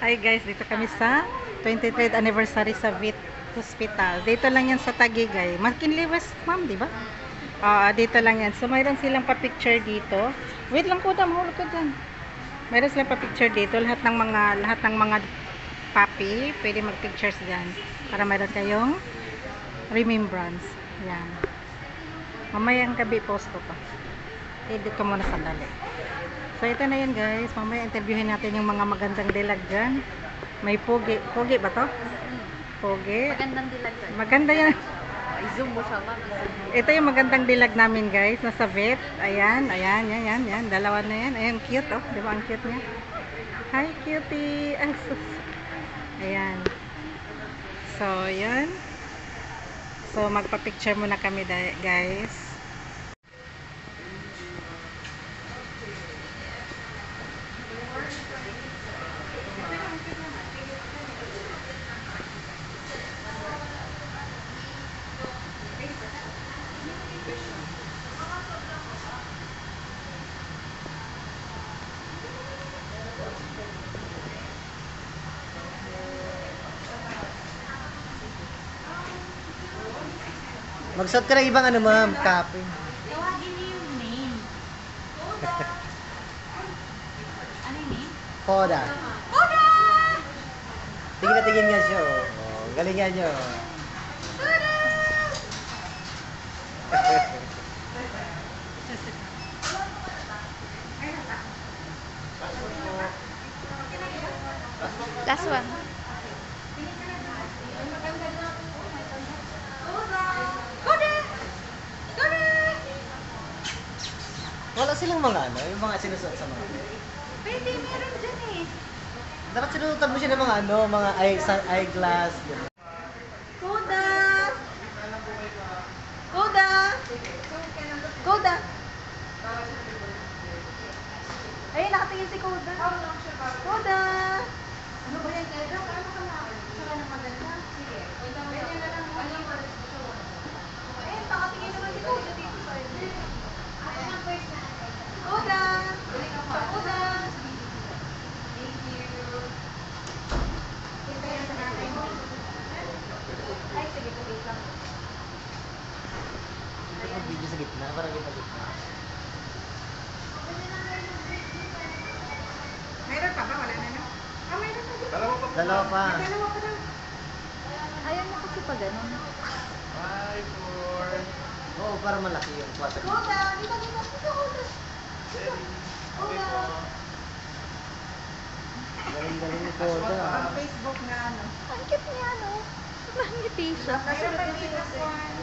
Hi guys, dito kami sa 23rd anniversary sa VIT Hospital. Dito lang yan sa Tagigay. McKinley West, ma'am, di ba? Dito lang yan. So, mayroon silang pa-picture dito. Wait lang po, mahulog ka dyan. Mayroon silang pa-picture dito. Lahat ng mga papi, pwede mag-pictures dyan. Para mayroon kayong remembrance. Yan. Mamayang gabi post ko pa. Edit ko muna sandali. So, ito na yan guys. Mamaya interviewin natin yung mga magandang dilag dyan. May pogi. Pogi ba to? Pogi. Magandang dilag. Maganda yan. I-zoom mo siya ba? Ito yung magandang dilag namin guys. Nasa vet. Ayan. Yan. Dalawa na yan. Ayan, cute oh. Di ba ang cute niya? Hi cutie. Ay, sus. Ayan. So, yan. So, magpa-picture muna kami guys. Magsuot ka ng ibang ano ma'am, kape. Tawagin niyo yung name. Ano yung name? Koda. Koda! Tingin na tingin nga siya. Oh, galingan nyo. Koda! Last one. Wala silang mga ano, yung mga sinusuot sa mga. Pwede, meron dyan eh. Dapat sinusuot mo siya ng mga ano, mga eyeglass. Gano'n. Koda! Koda! Koda! Ay, nakatingin si Koda. Koda! Ano ba yan? Koda? Paano ka na? Saka ng maganda? Sige. Ganyan na lang. Ayun, nakatingin naman si Koda dito sa Koda! Koda! Thank you. Ay, sige, wait lang. Video sa gitna, parang kita gitna. Mayroon pa ba? Wala na na? Mayroon pa. Dalawa pa. Dalawa pa lang. Ayaw mo kasi pa ganun. Oo, para malaki yung kwata. Koda! Dito, dito, dito, Koda! Koda! Galing ni Koda. Ang Facebook na ano. Ang cute niya, no? Nangiti siya. Kasi may last one.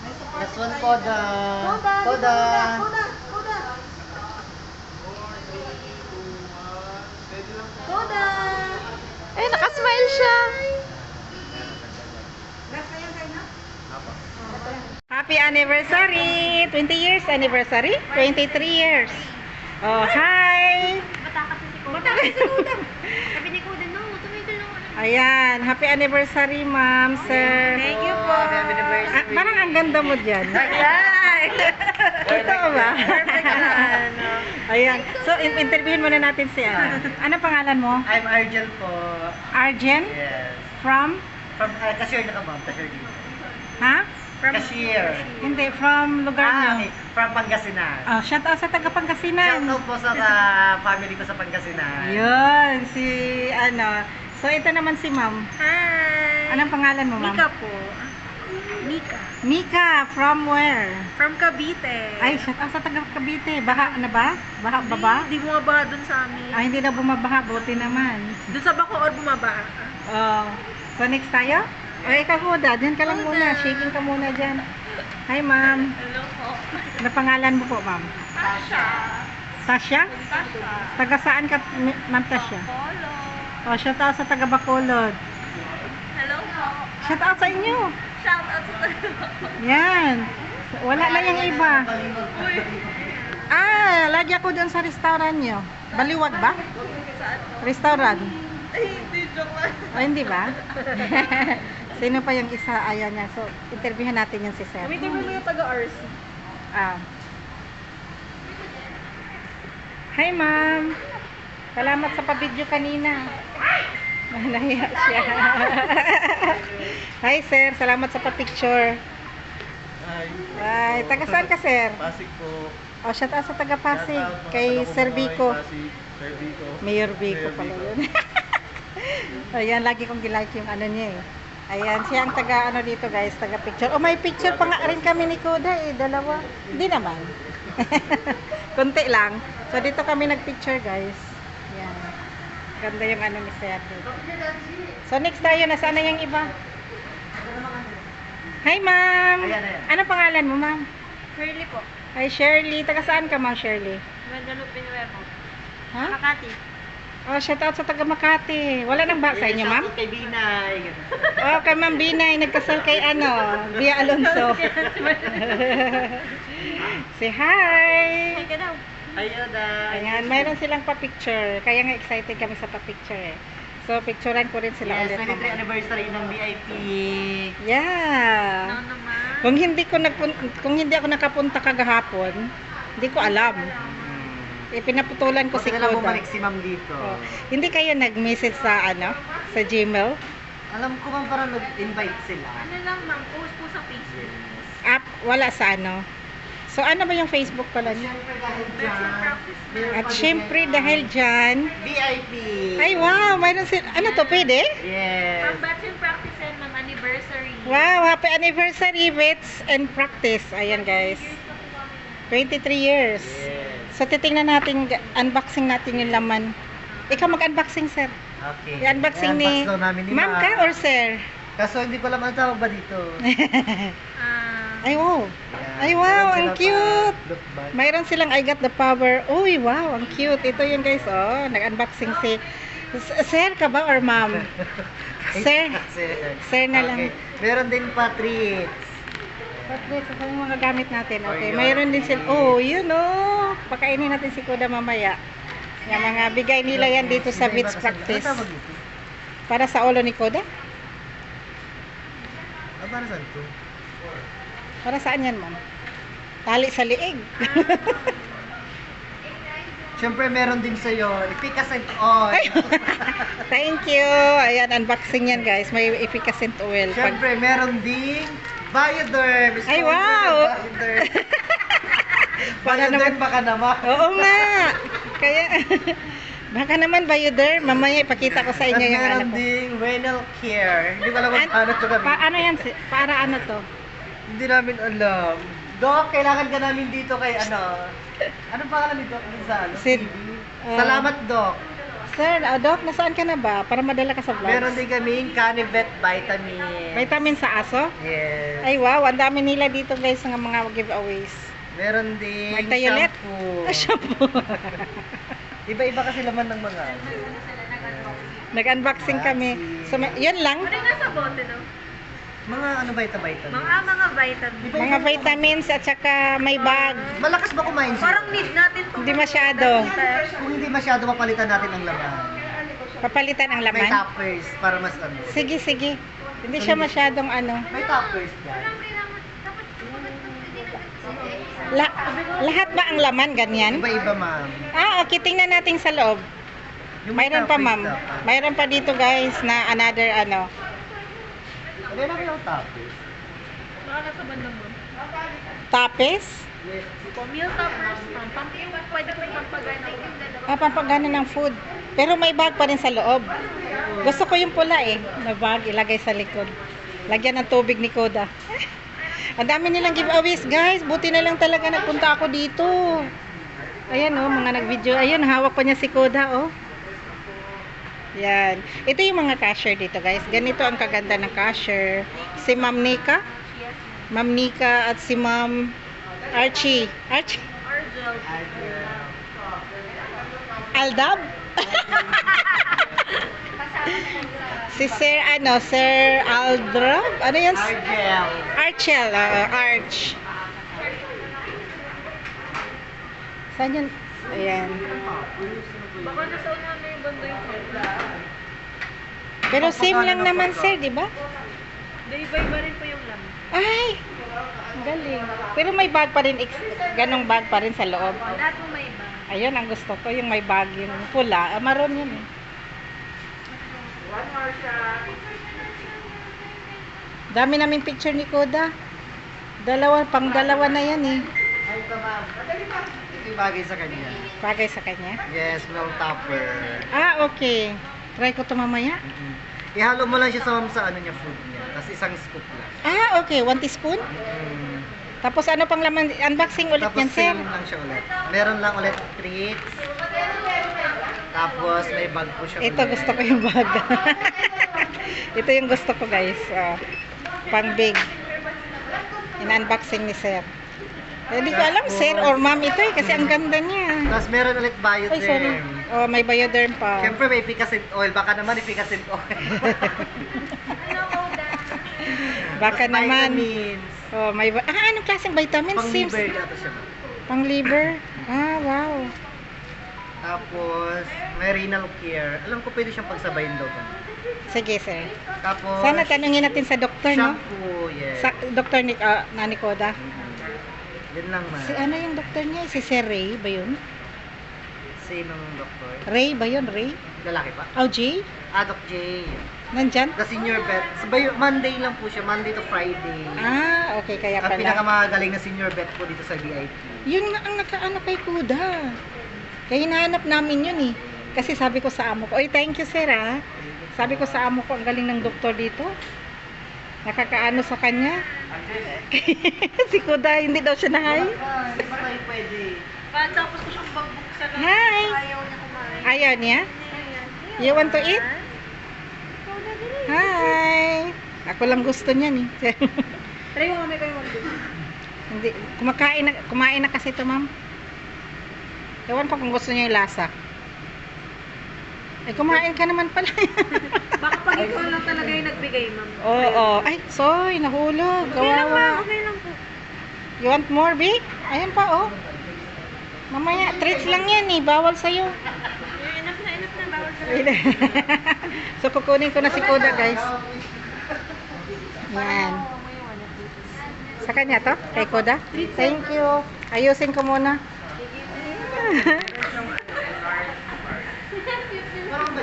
May support Last one, tayo. Koda. Koda! Koda. Koda! Koda! Koda! Eh, nakasmile siya! Last na yan, Kay, no? Happy anniversary! 20 years anniversary? 23 years. Oh, hi! Matakas si Koda. Matakas si Koda! Sabi ni Koda, no, tumigil lang. Ayan, happy anniversary, ma'am, sir. Thank you po. Happy anniversary. Parang ang ganda mo dyan. Ay! Totoo ba? Perfect na, ano. Ayan. So, interviewin muna natin si ano pangalan mo? I'm Argel po. Arjen? Yes. From? From, cashier na ka ma'am, cashier dito. Ha? Cashier. Hindi, from lugar Okay. niyo. From Pangasinan. Shout out sa taga Pangasinan. Shout out po sa family ko sa Pangasinan. Yun, si ano. So, ito naman si ma'am. Hi! Anong pangalan mo, ma'am? Mika po. Mika. Mika, from where? From Cavite. Ay, shout out sa taga Cavite. Baha na ba? Baha ba ba? Hindi bumabaha dun sa amin. Ay, hindi na bumabaha. Buti naman. Dun sa Bacoor bumabaha. Oh. So, next tayo? O, ikaw, Huda. Diyan ka lang Huda. muna. Shaking ka muna dyan. Hi, ma'am. Hello po. Ano pangalan mo po, ma'am? Tasha. Tasha? Tasha. Taga saan ka, ma'am Tasha? Polo. O, shout out sa taga Bacolod. Hello po. Shout out sa inyo. Shout out sa Yan. Wala na yung iba. Lagi ako dyan sa restaurant nyo. Baliwag ba? Saan po? Restaurant. Ay, hindi joke lang. O, hindi ba? Sino pa yung isa? Ayan niya. So, interviewin natin yung si Sir. Gamitin mo yung taga-RC. Ah. Hi, ma'am. Salamat sa pa-video kanina. Nahiya siya. Hi sir, salamat sa pa-picture. Ay, taga saan ka sir? Pasig po. O, shout out sa taga Pasig. Shout out, mga Kay taga Sir Bunoy, Vico. Pasig, Sir Vico. Mayor Vico Mayor pala Vico. yun. Ayan, lagi kong gilike yung ano niya eh. Ayan, siya ang taga ano dito guys, taga picture. Oh, may picture pa nga rin kami ni Koda eh, dalawa. Hindi naman. Kunti lang. So dito kami nagpicture guys. Ayan. Ganda yung ano ni Sir. So next tayo, nasaan na yung iba? Hi ma'am! Ayan, ayan. Ano pangalan mo ma'am? Curly po. Hi Shirley, taga saan ka ma'am Shirley? Guadalupe Nuevo. Ha? Makati. Oh, shout out sa taga Makati. Wala nang ba sa inyo ma'am? Kay Binay. Oh, kay Ma'am Binay, nagkasal kay ano, Bia Alonso. Say hi! Hi ka daw. Ayoda. Ayan, mayroon silang pa-picture. Kaya nga excited kami sa pa-picture eh. So, picturean ko rin sila Yes, ulit. 23 mamaya. anniversary ng VIP. Yeah! naman. Kung hindi ako nakapunta kagahapon, hindi ko alam. Pinaputulan ko si Buti na lang Koda. bumalik si ma'am dito. Oh. Hindi kayo nag-message sa ano, sa Gmail? Alam ko ma'am parang nag-invite sila. Ano lang ma'am, post po sa Facebook. App, wala sa ano. So, ano ba yung Facebook pala niya? Siyempre dahil Best in dyan, practice. meron At pa din syempre, ngayon, dahil dyan, VIP. ay wow, mayroon sila, ano to, pwede? Yes. From Best in Practice and ma'am anniversary. Wow, happy anniversary, Vets and Practice. Ayan guys, 23 years. Yes. So, titingnan natin, unboxing natin yung laman. Ikaw mag-unboxing, sir. Okay. I-unboxing ni I-unbox daw namin ni ma'am ka or sir? Kaso hindi ko alam ang tawag ba dito. Ay, wow. Yan. Ay, wow, Meron ang sila cute. pa look back. Mayroon silang I got the power. Uy, wow, ang cute. Ito yun guys, oh. Nag-unboxing si... Sir ka ba or ma'am? Sir? Sir. Sir na lang. Okay. Meron din pa treats. Patlit, sa yung mga gamit natin. Okay, For mayroon your din sila. Oh, yun oh. Pakainin natin si Koda mamaya. Yung mga bigay nila yan dito sa Iba-iba Beats kasi- Practice. Ano tawag dito? Para sa ulo ni Koda? Ah, para saan to? Para saan yan, ma'am? Tali sa liig. Siyempre meron din sa'yo. Efficacent oil. Ay, thank you. Ayan, unboxing yan guys. May efficacent oil. Pag... Siyempre meron din Bioderm. Ay, Sponsor wow! ng Bioderm. Baka Bioderm naman- baka naman. Oo nga. Kaya, baka naman Bioderm. Mamaya ipakita ko sa inyo At yung meron ano ko. ding Renal Care. Hindi ko alam kung An- paano ito kami. Paano yan? Para ano to? Hindi namin alam. Doc, kailangan ka namin dito kay ano. Anong pangalan ni Doc? Sa ano? Si- TV? ah, Salamat, Doc. Sir, Doc, nasaan ka na ba? Para madala ka sa vlogs. Meron din kaming Canivet Vitamin. Vitamin sa aso? Yes. Ay wow, ang dami nila dito guys ng mga giveaways. Meron din Magtayolet? shampoo. Ah, shampoo. Iba-iba kasi laman ng mga ano. Nag-unboxing kami. So, yun lang. Ano yung nasa bote no? Mga ano vitamin. Mga vitamin. Mga vitamins at saka may bag. Malakas ba kumain siya? Parang need natin to. Hindi masyado. Kung hindi masyado, mapalitan natin ang laman. Papalitan ang May laman. toppers para mas ano. Sige, sige. Hindi siya masyadong ano. May toppers yan. Lahat ba ang laman ganyan? Iba-iba, ma'am. Ah, okay. Tingnan natin sa loob. Yung Mayroon pa, toppers ma'am. dapat. Mayroon pa dito, guys, na another ano. Ano na yung toppers? Baka nasa bandang mo. Tapes. Yes. Meal toppers. Pwede po pampagana. Pampagana ng food. Pero may bag pa rin sa loob. Gusto ko yung pula eh. Na bag, ilagay sa likod. Lagyan ng tubig ni Koda. Ang dami nilang giveaways, guys. Buti na lang talaga nagpunta ako dito. Ayan oh, mga nag-video. Ayun, hawak pa niya si Koda oh. Yan. Ito yung mga cashier dito, guys. Ganito ang kaganda ng cashier. Si Ma'am Nika. Ma'am Nika at si Ma'am Archie. Archie? Argel. Aldab? Si Sir, ano, Sir Aldrab? Ano yan? Argel. Archel, Arch. Saan yun? Ayan. Baka nasa una na yung bando yung food. Pero same lang naman, sir, di ba? Iba-iba rin po yung laman. Ay! Ang galing. Pero may bag pa rin, ganong bag pa rin sa loob. Lahat po may iba. Ayun, ang gusto ko, yung may bag, yung pula. Ah, maroon yun eh. Dami naming picture ni Koda. Pang dalawa na yan eh. Ay, ito ma'am. Ito yung bagay sa kanya. Bagay sa kanya. Yes, milk topper. Ah, okay. Try ko to mamaya. Ihalo mo lang siya sa ma'am sa ano niya, food niya. Tapos isang scoop lang. Ah, okay. 1 teaspoon. Tapos ano pang laman? Unboxing ulit Tapos yan, sir. same lang siya ulit. Meron lang ulit treats. Tapos may bag po siya Ito ulit. gusto ko yung bag. Ito yung gusto ko, guys. Pang big. In-unboxing ni sir. Hindi ko alam, sir or ma'am ito eh. Kasi ang ganda niya. Tapos meron ulit Ay, sorry. Bioderm. Oh, may Bioderm pa. Siyempre may efficacent oil. Baka naman efficacent oil. Baka Tapos naman. vitamins. Oh, anong klaseng vitamins? Pang Seems- liver yata siya. ma'am. Pang liver? Ah, wow. Tapos may renal care. Alam ko pwede siyang pagsabayin daw. Sige, sir. Tapos Sana tanungin natin sa doktor, no? shampoo, yes. Sa doktor ni Nani Koda. Yan lang ma'am. Si ano yung doktor niya? Si Sir Ray ba yun? Sinong doktor? Ray ba yun? Ray? Lalaki pa? Oh, Jay? Doc J. Nandyan? The senior vet. Monday lang po siya. Monday to Friday. Ah, okay. Kaya Ang pala. pinakamagaling na senior vet po dito sa VIP. Yun nga ang nakaano kay Kuda. Kaya hinahanap namin yun eh. Kasi sabi ko sa amo ko, oy, thank you sir ah. Sabi ko sa amo ko, ang galing ng doktor dito. Nakakaano sa kanya. Si Kuda, hindi daw siya nahay. Hindi pa tayo pwede. Tapos ko siyang bagbuksan ng Hi! ayaw niya kumain. Ayaw niya? You want to eat? Hi! Ako lang gusto niya ni. Try mo kami kayo Hindi, kumain na kasi ito, ma'am. Ewan pa kung gusto niya yung lasa. Eh, kumain ka naman pala. Baka pag ikaw lang talaga yung nagbigay, ma'am. Oo. Ay, soy, nahulog. Kawawa. Okay lang po. You want more, Vic? Ayan pa, oh. Mamaya, treats lang yan eh. Bawal sa'yo. Enough na, bawal sa So, kukunin ko na si Kuda, guys. Yan. Sa kanya to? Kay Kuda? Thank you. Ayusin ko muna.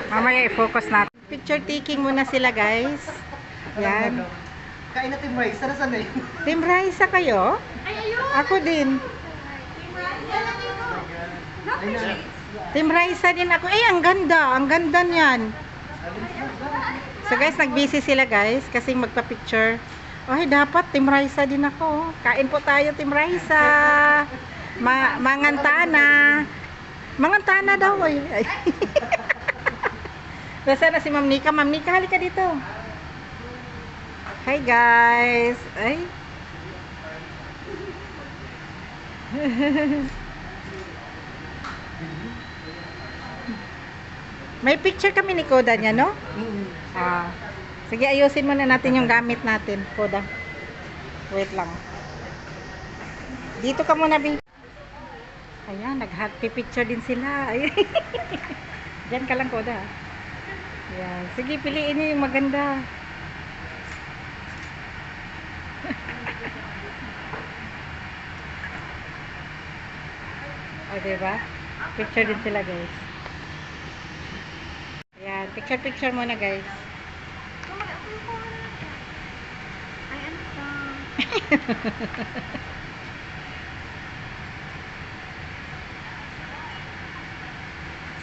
Mamaya i-focus natin. Picture taking muna sila, guys. Yan. Kain natin rice. Saan na yun? Team Raisa kayo? Ako din. Team Raisa din ako. Eh, ang ganda. Ang ganda niyan. So guys, nag-busy sila guys kasi magpa-picture. Ay, dapat Team Raisa din ako. Kain po tayo, Team Raisa. Mangantana. Mangantana daw. Ay. Nasaan na si Ma'am Nika? Ma'am Nika, halika dito. Hi guys. Ay. May picture kami ni Koda niya, no? Ah. Sige, ayusin muna natin yung gamit natin, Koda. Wait lang. Dito ka muna, Bing. Ayan, nag-happy picture din sila. Ay. Diyan ka lang, Koda. Ayan. Sige, piliin niyo yung maganda. O, diba? Picture din sila, guys. Ayan, picture muna, guys. Ay, ano pa?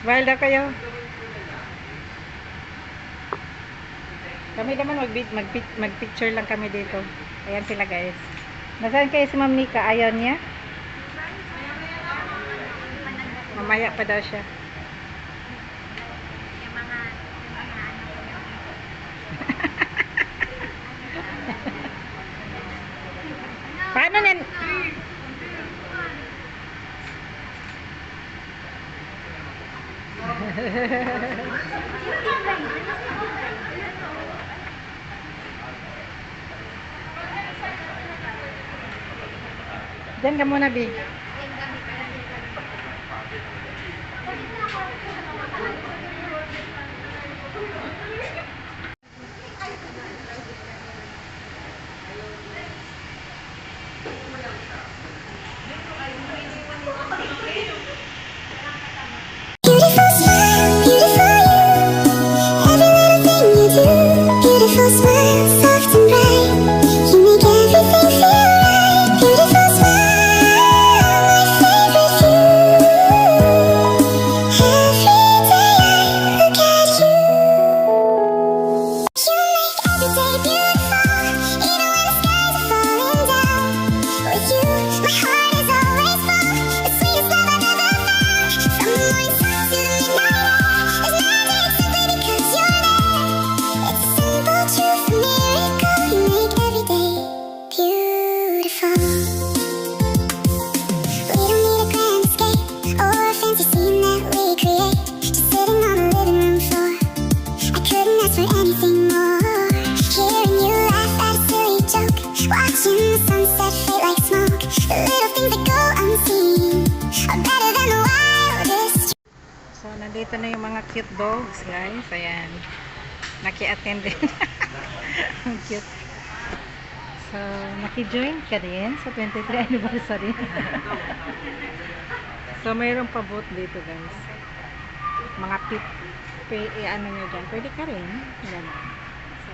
Smile daw kayo. Kami naman mag-picture lang kami dito. Ayan sila, guys. Nasaan kayo si Ma'am Nika? Ayaw niya? Mamaya pa daw siya. Paano nen? Diyan ka muna, Bi. dito na yung mga cute dogs, guys. Ayan. Naki-attend din. Ang cute. So, naki-join ka din sa 23 anniversary. So, mayroong pa booth dito, guys. Mga ano nyo dyan. Pwede ka rin. Ganun. So,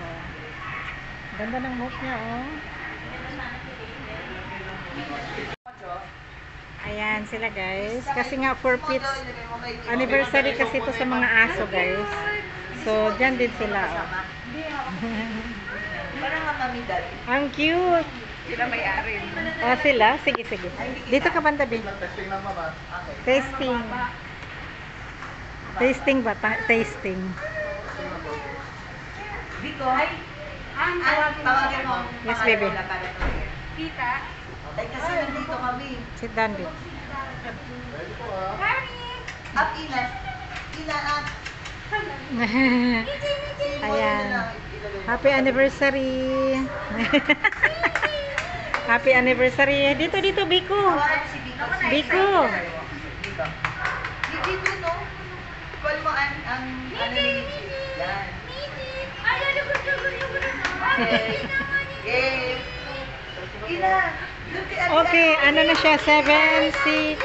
ganda ng booth niya, oh. Ayan sila, guys. Kasi nga, 4th anniversary kasi ito sa mga aso, guys. So, dyan din sila, oh. Parang nga kami dati. Ang cute! Sila may-ari. Ah, sila? Sige, sige. Dito ka banda, babe. Testing lang mama. Tasting. Tasting ba? Tasting. Dito. Tawagin mo. Yes, baby. Tita. Ay, kasi nandito kami. Sit down, babe. Up, Ina. Ina, up. Ayan. Happy anniversary. Happy anniversary. Dito, dito, Biko. Tawagan si Biko. Biko. Dito. Dito, no? Call mo ang ano ni Yan. Yay! Ina! Okay, ano na siya? 7, 6,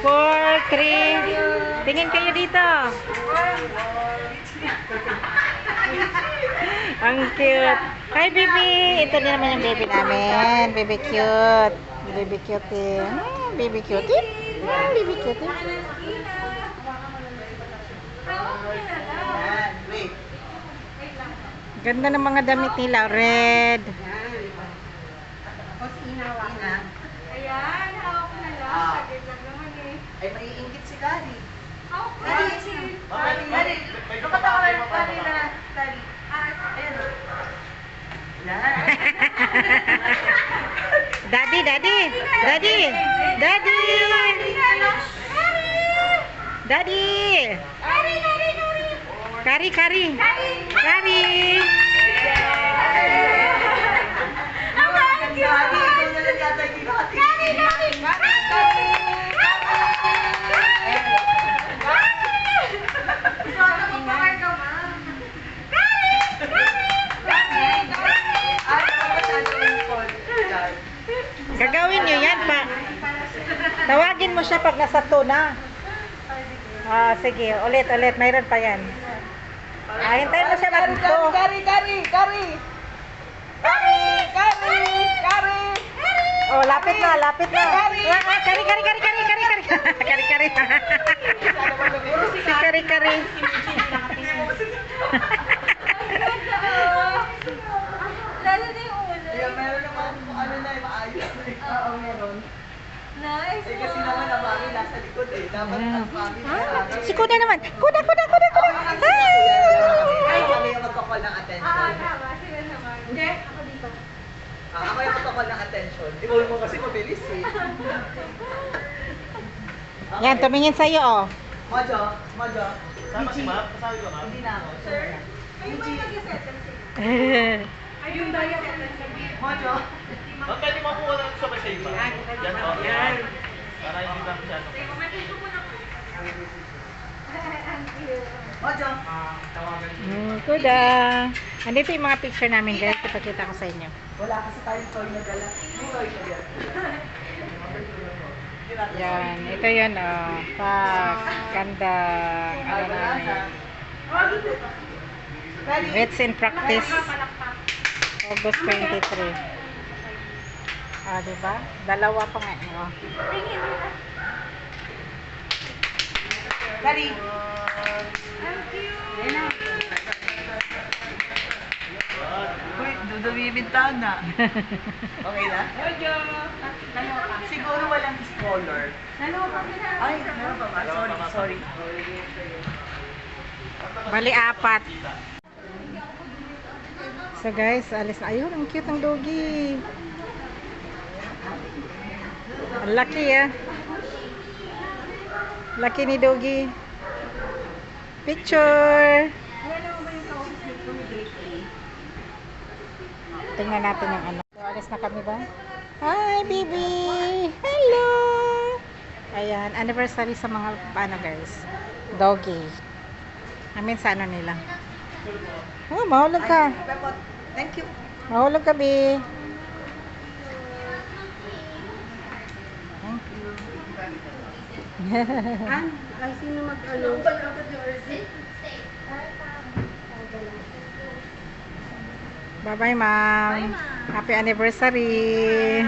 4, 3. Tingin kayo dito. Ang cute. Hi, baby. Ito din naman yung baby namin. Baby cute. Baby cute. Baby cute. Baby cute. Yan, wait. Ganda ng mga damit nila. Red. Ina. Ayan, hawak ko na lang. Ah. Saglit lang naman eh. Ay, maiingit si Gary. Hawak ko Gary, Gary. Napatawa na Gary na. Gary. Ayan. Yan. Daddy, daddy. Daddy. Daddy. Daddy. Kari, kari. Kari. Gary, ikaw na lang yata yung kinakati. Gagawin nyo yan pa. Tawagin mo siya pag nasa 2 na. Ah, sige. Ulit, ulit. Mayroon pa yan. Ah, hintayin mo siya mag 2. Oh, lapit na, lapit na. Kari, kari, kari, kari, kari, kari. Kari, kari. Si kari, kari. Lalo na yung ulo. Yeah, meron naman ano na maayos. Oo, meron. Nice. Eh, kasi naman ang mami nasa likod eh. Dapat ang mami Si Kuda naman. Kuda, kuda, kuda, kuda. Ay, kami yung magkakall ng attention. Tama. Sila naman. Hindi, ako dito. Ako yung magkakall ng attention. Ikaw mo kasi mabilis eh. Yan, tumingin sa'yo, oh. Mojo, Mojo. Sama si Ma'am? Kasama ko Ma'am? Hindi na ako. Sir? Ayun ba yung mag-settle sila? Ayun ba yung settle sila? Mojo. Ma'am, pwede makuha lang sabay sa iba. Yan po. Yan. Para hindi ba masyado. Ang cute. Mojo. Kuda. Andito yung mga picture namin, guys. Ipakita ko sa inyo. Wala kasi tayong toy na dala. May toy ka dyan. Yan. Ito yun, oh. Pak. Ganda. Ano namin. It's in practice. August 23. Ah, diba? Dalawa pa nga. Oh. Dari. Ang cute. Yan na. Uy, dudumi yung bintana. Okay na? Jojo. Siguro walang stroller. Dalawa pa sila. Ay, meron pa ba? Sorry. Bali, 4. So guys, alis na. Ayun, ang cute ng doggy. Ang laki, ah. Laki ni doggy. Picture. Ayan naman ba yung ka-office dito ni Grade Tingnan natin yung ano. So, alis na kami ba? Hi, baby! Hello! Ayan, anniversary sa mga, ano guys, doggy. I mean, sa ano nila. Oh, mahulog ka. Pepot. Thank you. Mahulog ka, Bi. Ay, sino mag-ano? Bye-bye, ma'am. Happy anniversary.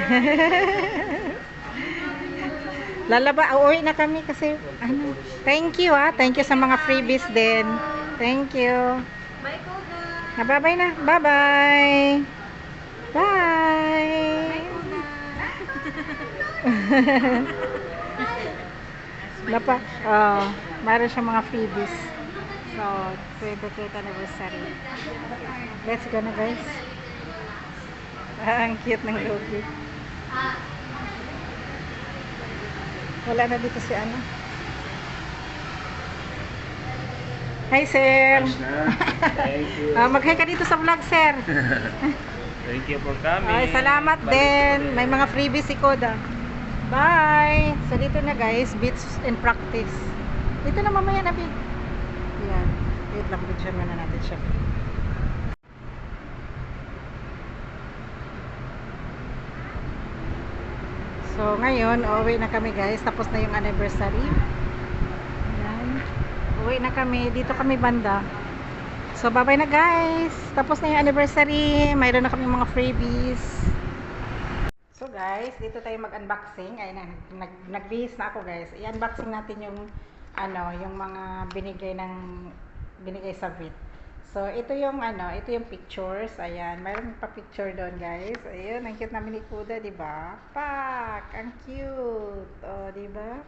Uuwi na kami kasi, ano, thank you, Thank you sa mga freebies din. Thank you. Bye, Koda. Bye-bye na. Bye-bye. Bye. Mayroon siyang mga freebies. So, 23rd anniversary. Let's go na, guys. Ang cute ng doggy. Wala na dito si ano. Hi, sir. Thank you. Mag-hi ka dito sa vlog, sir. Thank you for coming. Ay, salamat din. May mga freebies si Koda. Bye! So, dito na guys, beats in practice. Dito na mamaya na, Bi. Yan. Wait lang, video muna natin siya. So, ngayon, uuwi na kami guys. Tapos na yung anniversary. Yan. Uwi na kami. Dito kami banda. So, bye-bye na guys. Tapos na yung anniversary. Mayroon na kami mga freebies. So guys, dito tayo mag-unboxing. Ayun na, nag-release na ako guys. I-unboxing natin yung yung mga binigay sa VIT. So ito yung ito yung pictures. Ayan, mayroon pa picture doon guys. Ayun, ang cute namin ni Kuda, 'di ba? Pak, ang cute. Oh, 'di ba?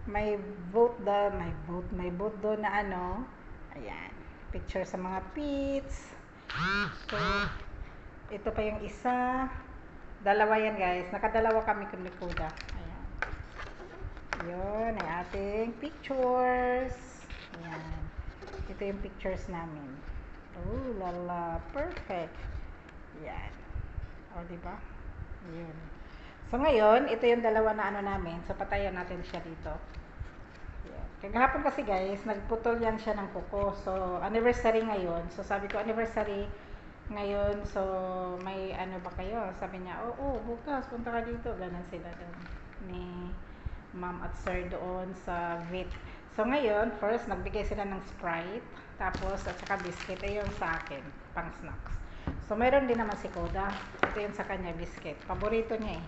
May boat doon na Ayan, picture sa mga pits. So ito pa yung isa. Dalawa yan guys. Nakadalawa kami kung ni Kuda. Ayan. Yun ang ating pictures. Ayan. Ito yung pictures namin. Oh, lala. Perfect. Ayan. O, diba? Yun. So, ngayon, ito yung dalawa na namin. So, patayan natin siya dito. Ayan. Kagahapon kasi guys, nagputol yan siya ng kuko. So, anniversary ngayon. So, sabi ko, anniversary ngayon, so may ba kayo? Sabi niya, oo, bukas punta ka dito. Ganon sila doon ni ma'am at sir doon sa VIT. So ngayon, first nagbigay sila ng Sprite, tapos at saka biscuit. Ay yung sa akin, pang snacks. So mayroon din naman si Koda. Ito yung sa kanya, biscuit. Paborito niya eh.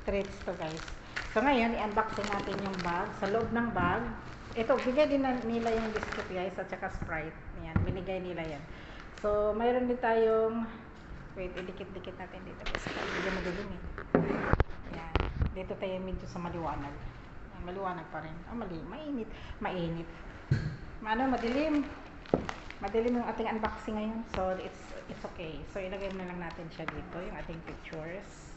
Treats to guys. So ngayon, i-unboxing natin yung bag. Sa loob ng bag, ito, bigay din nila yung biscuit guys at saka Sprite. Yan, binigay nila yan. So, mayroon din tayong, wait, idikit-dikit natin dito. Kasi medyo madilim eh. Yan. Dito tayo medyo sa maliwanag. Yan, maliwanag pa rin. Mainit. Madilim. Madilim yung ating unboxing ngayon. So, it's okay. So, ilagay na lang natin siya dito, yung ating pictures.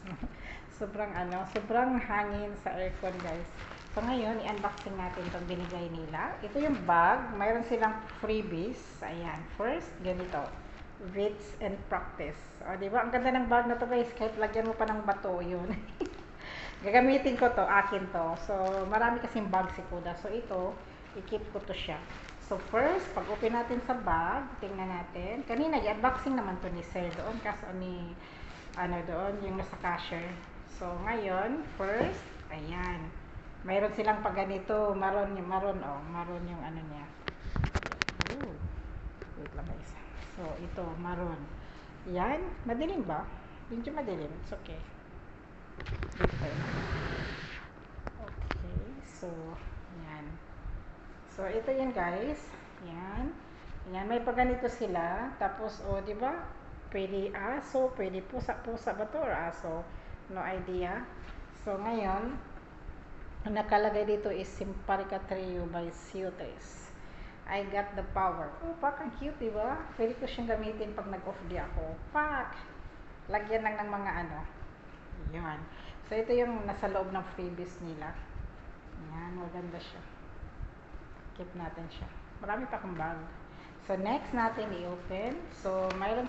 sobrang hangin sa aircon guys. So, ngayon, i-unboxing natin itong binigay nila. Ito yung bag. Mayroon silang freebies. Ayan. First, ganito. Wits and Practice. O, diba? Ang ganda ng bag na to guys. Kahit lagyan mo pa ng bato, yun. Gagamitin ko to. Akin to. So, marami kasing bag si Kuda. So, ito, i-keep ko to siya. So, first, pag open natin sa bag, tingnan natin. Kanina, i-unboxing naman to ni Sir doon. Kaso ni, doon, yung nasa cashier. So, ngayon, first, ayan. Mayroon silang pag ganito, maroon yung niya. Ooh. Wait lang guys. So, ito, maroon. Yan, madilim ba? Hindi madilim, it's okay. Okay, so, yan. So, ito yan guys. Yan. Yan, may pag ganito sila. Tapos, di ba? Pwede aso, pwede pusa ba to or aso? No idea. So, ngayon, ang nakalagay dito is Simparica Trio by Ciotes. I got the power. Oh, pak, ang cute, diba? Pwede ko siyang gamitin pag nag-off di ako. Pak! Lagyan lang ng mga Yan. So, ito yung nasa loob ng freebies nila. Yan, maganda siya. Keep natin siya. Marami pa akong bag. So, next natin i-open. So, mayroon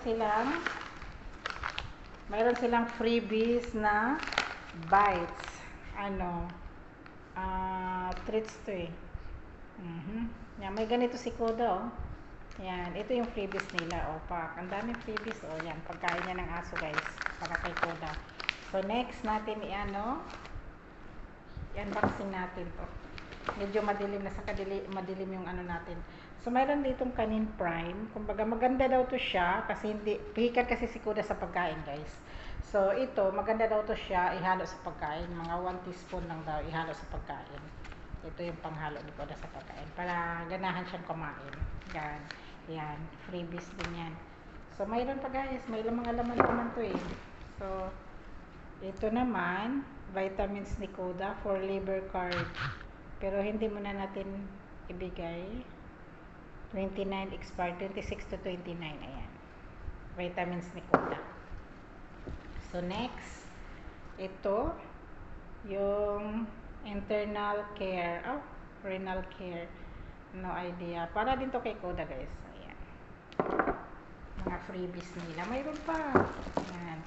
silang freebies na bites. treats to eh. Yan, may ganito si Koda, oh. Yan, ito yung freebies nila, oh, pak. Ang daming freebies, oh, yan, pagkain niya ng aso, guys, para kay Koda. So, next natin, i-unboxing natin to. Medyo madilim na madilim yung ano natin. So, mayroon ditong Canin Prime. Kumbaga, maganda daw to siya, kasi pihikat kasi si Koda sa pagkain, guys. So, ito, maganda daw to siya, ihalo sa pagkain. Mga 1 teaspoon lang daw, ihalo sa pagkain. Ito yung panghalo ni Koda sa pagkain. Para ganahan siyang kumain. Yan. Yan. Freebies din yan. So, mayroon pa guys. May mga laman naman to eh. So, ito naman, vitamins ni Koda for liver card. Pero hindi muna natin ibigay. 29 expired. 26 to 29. Ayan. Vitamins ni Koda. So, next. Ito, yung internal care. Oh, renal care. No idea. Para din to kay Koda, guys. Ayan. Mga freebies nila. Mayroon pa. Ayan.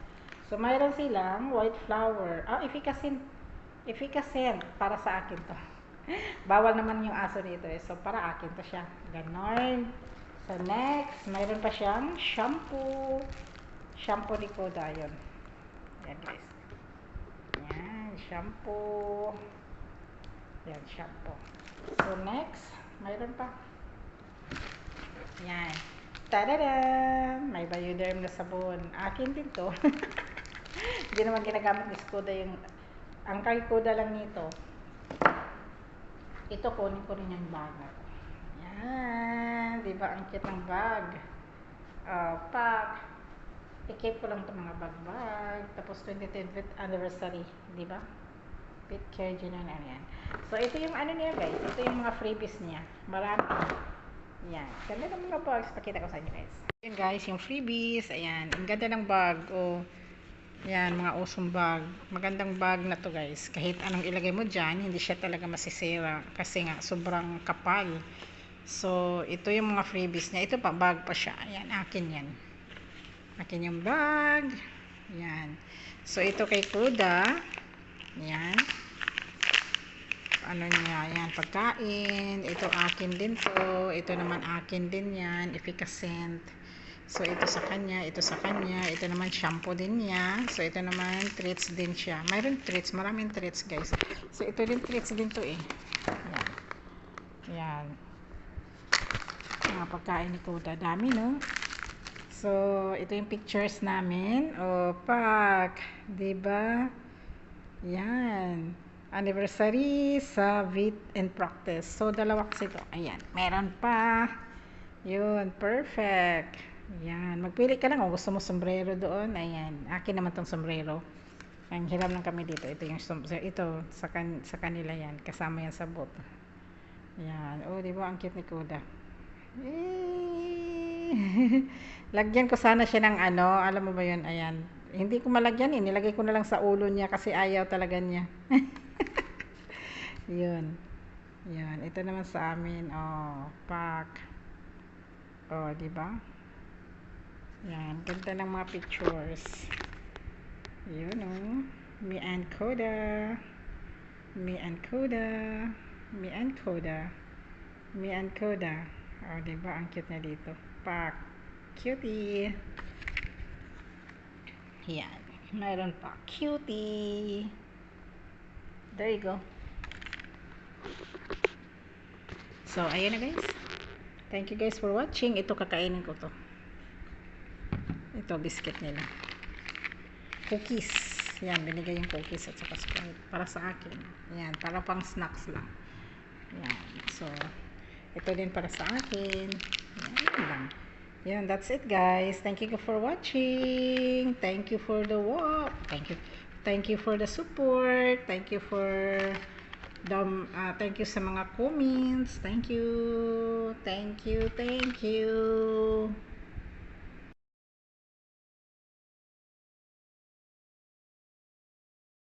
So, mayroon silang white flower. Efficacent. Efficacent. Para sa akin to. Bawal naman yung aso nito eh. So, para akin to siya. Ganon. So, next. Mayroon pa siyang shampoo. Shampoo ni Koda. Yun. Ayan, guys. Ayan. Shampoo. Ayan, shampoo. So, next. Mayroon pa. Yan. Tadada! May Bioderm na sabon. Akin din to. Hindi naman ginagamit ni Koda yung... Ang kay Koda lang nito. Ito, kunin ko rin yung bag na to. Yan. Diba? Ang cute ng bag. Pack. I-keep ko lang itong mga bag-bag. Tapos 25th anniversary. Diba? Pet care dyan na yan. So, ito yung ano niya guys. Ito yung mga freebies niya. Marami. Yan. Ganda ng mga bags. Pakita ko sa inyo guys. Yan guys, yung freebies. Ayan. Ang ganda ng bag. Oh. Yan, mga awesome bag. Magandang bag na to guys. Kahit anong ilagay mo dyan, hindi siya talaga masisira. Kasi nga, sobrang kapal. So, ito yung mga freebies niya. Ito pa, bag pa siya. Ayan, akin yan. Akin yung bag. Yan. So, ito kay Koda. Yan. Ano niya, yan, pagkain. Ito akin din to. Ito naman akin din yan. Efficacent. So, ito sa kanya. Ito sa kanya. Ito naman shampoo din niya. So, ito naman treats din siya. Mayroon treats. Maraming treats, guys. So, ito din treats din to eh. Yan. Yan. Mga pagkain ni Koda. Dami, no? So, ito yung pictures namin. O, pak. Diba? Yan. Anniversary sa Vit and Practice. So, dalawa kasi ito. Ayan. Meron pa. Yun. Perfect. Yan. Magpili ka lang kung gusto mo sombrero doon. Ayan. Akin naman tong sombrero. Ang hiram lang kami dito. Ito yung ito. Sa kanila yan. Kasama yan sa boat. Yan. Oh, diba? Ang cute ni Koda. Lagyan ko sana siya ng ano. Alam mo ba yun? Ayan. Hindi ko malagyan eh. Nilagay ko na lang sa ulo niya kasi ayaw talaga niya. Yun. Yan. Ito naman sa amin. Oh, pack. Oh, diba? Yan. Ganda ng mga pictures. Yun, oh. Me and Koda. Me and Koda. Me and Koda. Me and Koda. Oh, diba? Ang cute na dito. Pack. Cutie. Yan. Mayroon pa. Cutie. There you go. So, ayan na guys. Thank you guys for watching. Ito, kakainin ko to. Ito, biscuit nila. Cookies. Yan, binigay yung cookies at saka Sprite. Para sa akin. Yan, para pang snacks lang. Yan. So, ito din para sa akin. Yan lang. Yan, that's it guys. Thank you for watching. Thank you for the walk. Thank you for the support. Thank you for the thank you sa mga comments. Thank you. Thank you. Thank you.